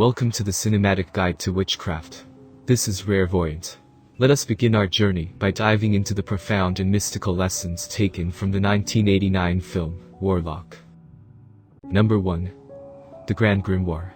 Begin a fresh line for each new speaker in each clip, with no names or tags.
Welcome to the cinematic guide to witchcraft. This is Rarevoyant. Let us begin our journey by diving into the profound and mystical lessons taken from the 1989 film, Warlock. Number 1. The Grand Grimoire.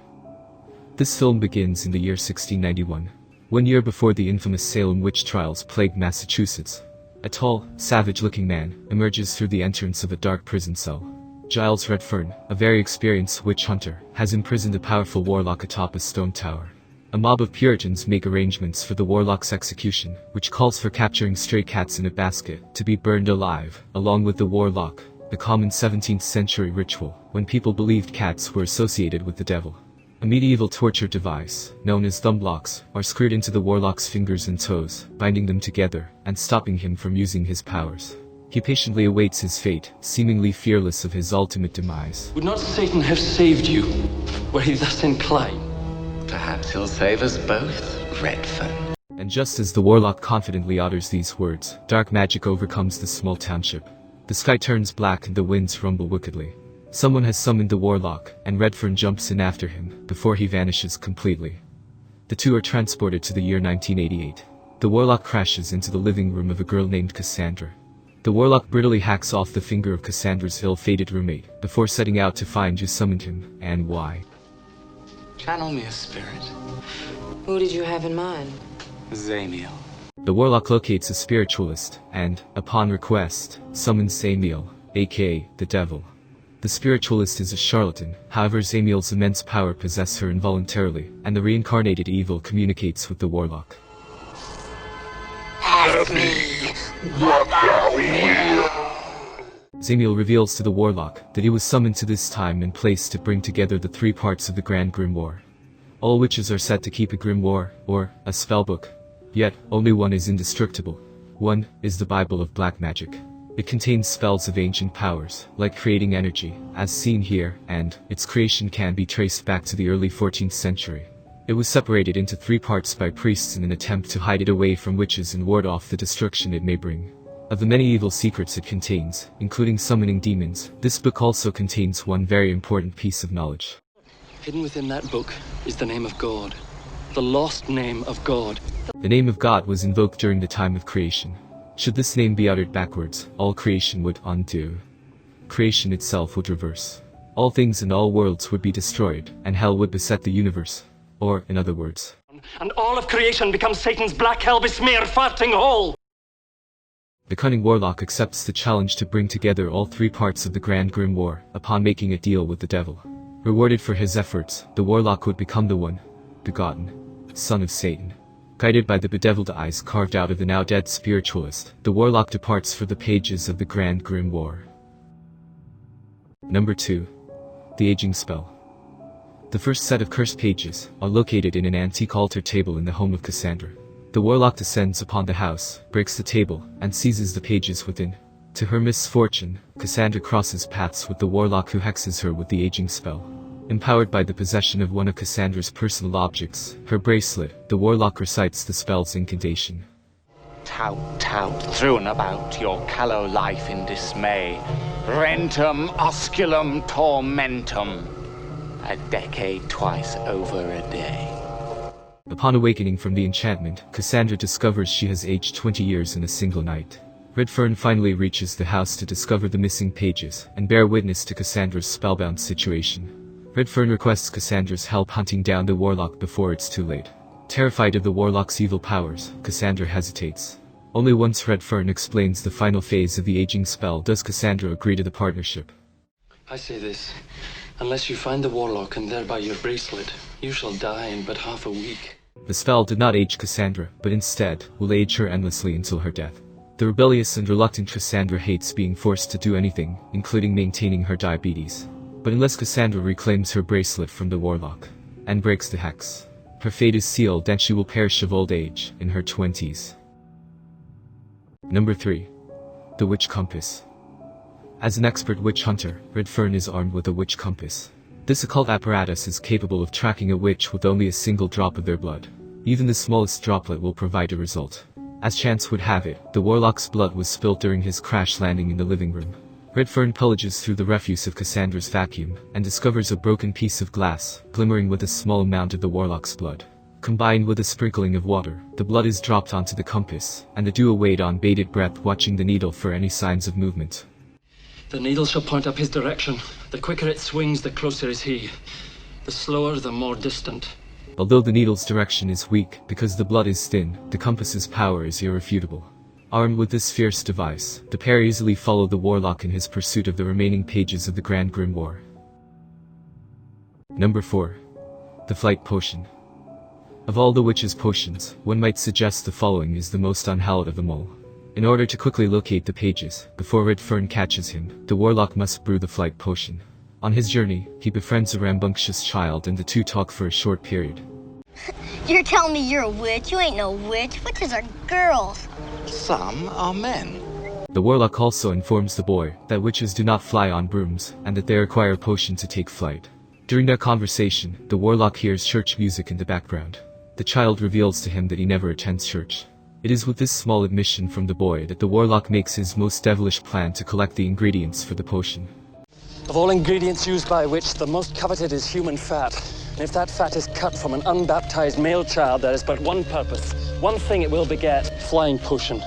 This film begins in the year 1691, 1 year before the infamous Salem witch trials plagued Massachusetts. A tall, savage-looking man emerges through the entrance of a dark prison cell. Giles Redfern, a very experienced witch hunter, has imprisoned a powerful warlock atop a stone tower. A mob of Puritans make arrangements for the warlock's execution, which calls for capturing stray cats in a basket to be burned alive, along with the warlock, the common 17th century ritual, when people believed cats were associated with the devil. A medieval torture device, known as thumb locks, are screwed into the warlock's fingers and toes, binding them together, and stopping him from using his powers. He patiently awaits his fate, seemingly fearless of his ultimate demise.
Would not Satan have saved you, were he thus inclined?
Perhaps he'll save us both, Redfern.
And just as the warlock confidently utters these words, dark magic overcomes the small township. The sky turns black and the winds rumble wickedly. Someone has summoned the warlock, and Redfern jumps in after him, before he vanishes completely. The two are transported to the year 1988. The warlock crashes into the living room of a girl named Cassandra. The warlock brutally hacks off the finger of Cassandra's ill-fated roommate, before setting out to find who summoned him, and why.
Channel me a spirit.
Who did you have in mind?
Zamiel.
The warlock locates a spiritualist, and, upon request, summons Zamiel, aka the devil. The spiritualist is a charlatan, however Zamiel's immense power possesses her involuntarily, and the reincarnated evil communicates with the warlock.
Ask me what thou wilt.
Zamiel reveals to the warlock that he was summoned to this time and place to bring together the three parts of the Grand Grimoire. All witches are said to keep a grimoire, or a spellbook. Yet, only one is indestructible. One is the Bible of black magic. It contains spells of ancient powers, like creating energy, as seen here, and its creation can be traced back to the early 14th century. It was separated into three parts by priests in an attempt to hide it away from witches and ward off the destruction it may bring. Of the many evil secrets it contains, including summoning demons, this book also contains one very important piece of knowledge.
Hidden within that book is the name of God, the lost name of God.
The name of God was invoked during the time of creation. Should this name be uttered backwards, all creation would undo. Creation itself would reverse. All things and all worlds would be destroyed, and hell would beset the universe. Or, in other words,
And all of creation becomes Satan's black hell besmeared farting hole!
the cunning warlock accepts the challenge to bring together all three parts of the Grand Grimoire, upon making a deal with the devil. Rewarded for his efforts, the warlock would become the one, begotten, son of Satan. Guided by the bedeviled eyes carved out of the now dead spiritualist, the warlock departs for the pages of the Grand Grimoire. Number 2. The Aging Spell. The first set of cursed pages are located in an antique altar table in the home of Cassandra. The warlock descends upon the house, breaks the table, and seizes the pages within. To her misfortune, Cassandra crosses paths with the warlock who hexes her with the aging spell. Empowered by the possession of one of Cassandra's personal objects, her bracelet, the warlock recites the spell's incantation.
Tout, tout, thrown about your callow life in dismay. Rentum osculum tormentum. A decade twice over a day.
Upon awakening from the enchantment, Cassandra discovers she has aged 20 years in a single night. Redfern finally reaches the house to discover the missing pages, and bear witness to Cassandra's spellbound situation. Redfern requests Cassandra's help hunting down the warlock before it's too late. Terrified of the warlock's evil powers, Cassandra hesitates. Only once Redfern explains the final phase of the aging spell does Cassandra agree to the partnership.
I say this, unless you find the warlock and thereby your bracelet, you shall die in but half a week.
The spell did not age Cassandra, but instead, will age her endlessly until her death. The rebellious and reluctant Cassandra hates being forced to do anything, including maintaining her diabetes. But unless Cassandra reclaims her bracelet from the warlock, and breaks the hex, her fate is sealed and she will perish of old age, in her 20s. Number 3. The Witch Compass. As an expert witch hunter, Redfern is armed with a witch compass. This occult apparatus is capable of tracking a witch with only a single drop of their blood. Even the smallest droplet will provide a result. As chance would have it, the warlock's blood was spilled during his crash landing in the living room. Redfern pillages through the refuse of Cassandra's vacuum, and discovers a broken piece of glass, glimmering with a small amount of the Warlock's blood. Combined with a sprinkling of water, the blood is dropped onto the compass, and the duo wait on bated breath watching the needle for any signs of movement.
The needle shall point up his direction. The quicker it swings, the closer is he. The slower, the more distant.
Although the needle's direction is weak because the blood is thin, the compass's power is irrefutable. Armed with this fierce device, the pair easily follow the Warlock in his pursuit of the remaining pages of the Grand Grimoire. Number 4. The Flight Potion. Of all the witch's potions, one might suggest the following is the most unhallowed of them all. In order to quickly locate the pages, before Redfern catches him, the Warlock must brew the Flight Potion. On his journey, he befriends a rambunctious child and the two talk for a short period.
You're telling me you're a witch? You ain't no witch. Witches are girls.
Some are men.
The Warlock also informs the boy that witches do not fly on brooms, and that they require a potion to take flight. During their conversation, the Warlock hears church music in the background. The child reveals to him that he never attends church. It is with this small admission from the boy that the Warlock makes his most devilish plan to collect the ingredients for the potion.
Of all ingredients used by a witch, the most coveted is human fat. And if that fat is cut from an unbaptized male child, there is but one purpose. One thing it will beget: flying potion.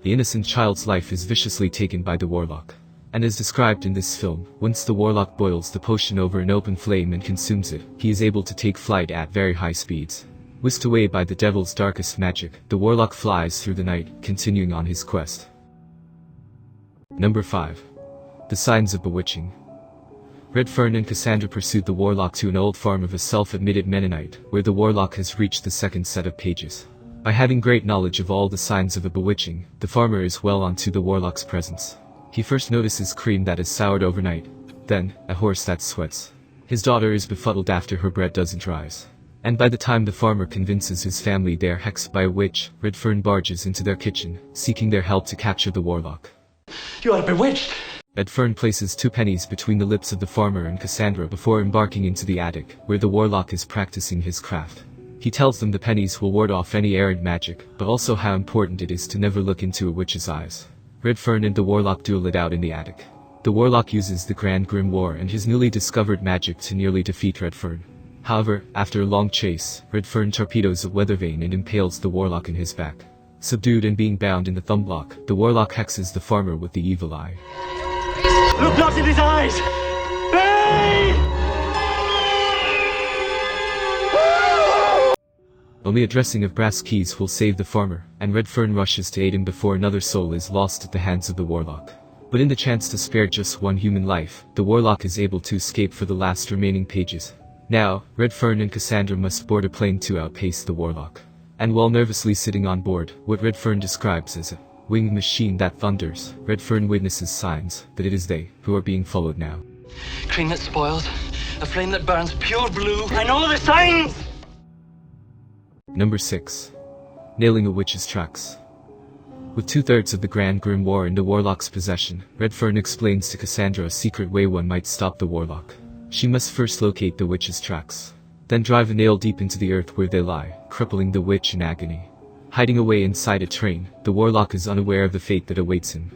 The innocent child's life is viciously taken by the Warlock. And as described in this film, once the Warlock boils the potion over an open flame and consumes it, he is able to take flight at very high speeds. Whisked away by the devil's darkest magic, the Warlock flies through the night, continuing on his quest. Number 5. The Signs of Bewitching. Redfern and Cassandra pursued the Warlock to an old farm of a self-admitted Mennonite, where the Warlock has reached the second set of pages. By having great knowledge of all the signs of a bewitching, the farmer is well onto the Warlock's presence. He first notices cream that is soured overnight, then, a horse that sweats. His daughter is befuddled after her bread doesn't rise. And by the time the farmer convinces his family they are hexed by a witch, Redfern barges into their kitchen, seeking their help to capture the Warlock.
You are bewitched!
Redfern places 2 pennies between the lips of the farmer and Cassandra before embarking into the attic, where the Warlock is practicing his craft. He tells them the pennies will ward off any errant magic, but also how important it is to never look into a witch's eyes. Redfern and the Warlock duel it out in the attic. The Warlock uses the Grand Grimoire and his newly discovered magic to nearly defeat Redfern. However, after a long chase, Redfern torpedoes a weather vane and impales the Warlock in his back. Subdued and being bound in the thumb block, the Warlock hexes the farmer with the evil eye.
Look not in his eyes!
Only a dressing of brass keys will save the farmer, and Redfern rushes to aid him before another soul is lost at the hands of the Warlock. But in the chance to spare just one human life, the Warlock is able to escape for the last remaining pages. Now, Redfern and Cassandra must board a plane to outpace the Warlock. And while nervously sitting on board, what Redfern describes as a winged machine that thunders, Redfern witnesses signs that it is they who are being followed now.
Cream that spoils, a flame that burns pure blue. I know the signs!
Number 6. Nailing a witch's tracks. With 2/3 of the Grand Grimoire in the Warlock's possession, Redfern explains to Cassandra a secret way one might stop the Warlock. She must first locate the witch's tracks, then drive a nail deep into the earth where they lie, crippling the witch in agony. Hiding away inside a train, the Warlock is unaware of the fate that awaits him.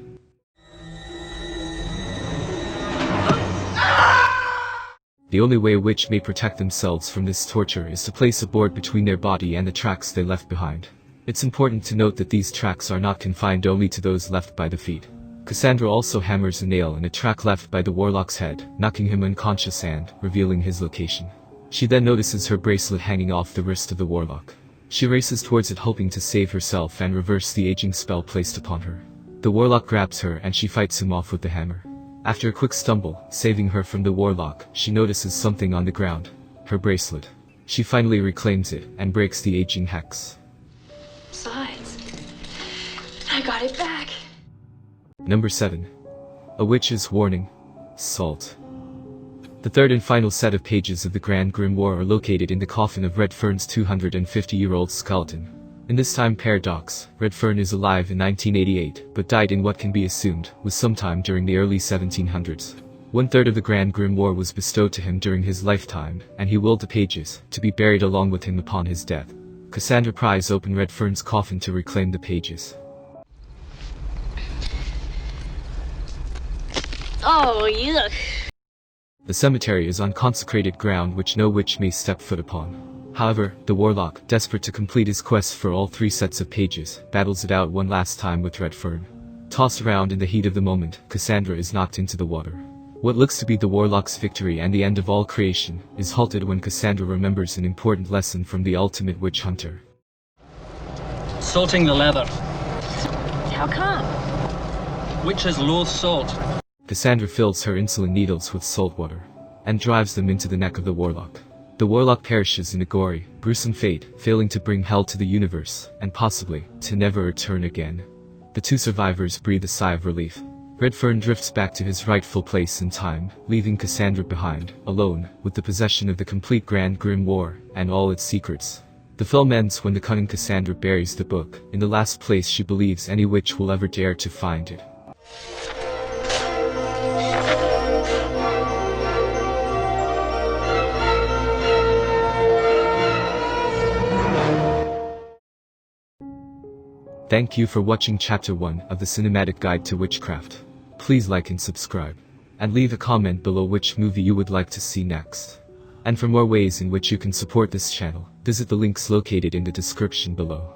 The only way a witch may protect themselves from this torture is to place a board between their body and the tracks they left behind. It's important to note that these tracks are not confined only to those left by the feet. Cassandra also hammers a nail in a track left by the Warlock's head, knocking him unconscious and revealing his location. She then notices her bracelet hanging off the wrist of the Warlock. She races towards it hoping to save herself and reverse the aging spell placed upon her. The Warlock grabs her and she fights him off with the hammer. After a quick stumble, saving her from the Warlock, she notices something on the ground. Her bracelet. She finally reclaims it and breaks the aging hex.
Besides, I got it back.
Number 7. A Witch's Warning. Salt. The third and final set of pages of the Grand Grimoire are located in the coffin of Redfern's 250-year-old skeleton. In this time paradox, Redfern is alive in 1988, but died in what can be assumed was sometime during the early 1700s. 1/3 of the Grand Grimoire was bestowed to him during his lifetime, and he willed the pages to be buried along with him upon his death. Cassandra pries open Redfern's coffin to reclaim the pages.
Oh, yuck.
The cemetery is on consecrated ground which no witch may step foot upon. However, the Warlock, desperate to complete his quest for all 3 sets of pages, battles it out one last time with Redfern. Tossed around in the heat of the moment, Cassandra is knocked into the water. What looks to be the Warlock's victory and the end of all creation, is halted when Cassandra remembers an important lesson from the ultimate witch hunter.
Salting the leather.
How come?
Witches loathe salt.
Cassandra fills her insulin needles with salt water, and drives them into the neck of the Warlock. The Warlock perishes in a gory, gruesome fate, failing to bring hell to the universe, and possibly, to never return again. The 2 survivors breathe a sigh of relief. Redfern drifts back to his rightful place in time, leaving Cassandra behind, alone, with the possession of the complete Grand Grimoire, and all its secrets. The film ends when the cunning Cassandra buries the book, in the last place she believes any witch will ever dare to find it. Thank you for watching Chapter 1 of the Cinematic Guide to Witchcraft. Please like and subscribe, and leave a comment below which movie you would like to see next. And for more ways in which you can support this channel, visit the links located in the description below.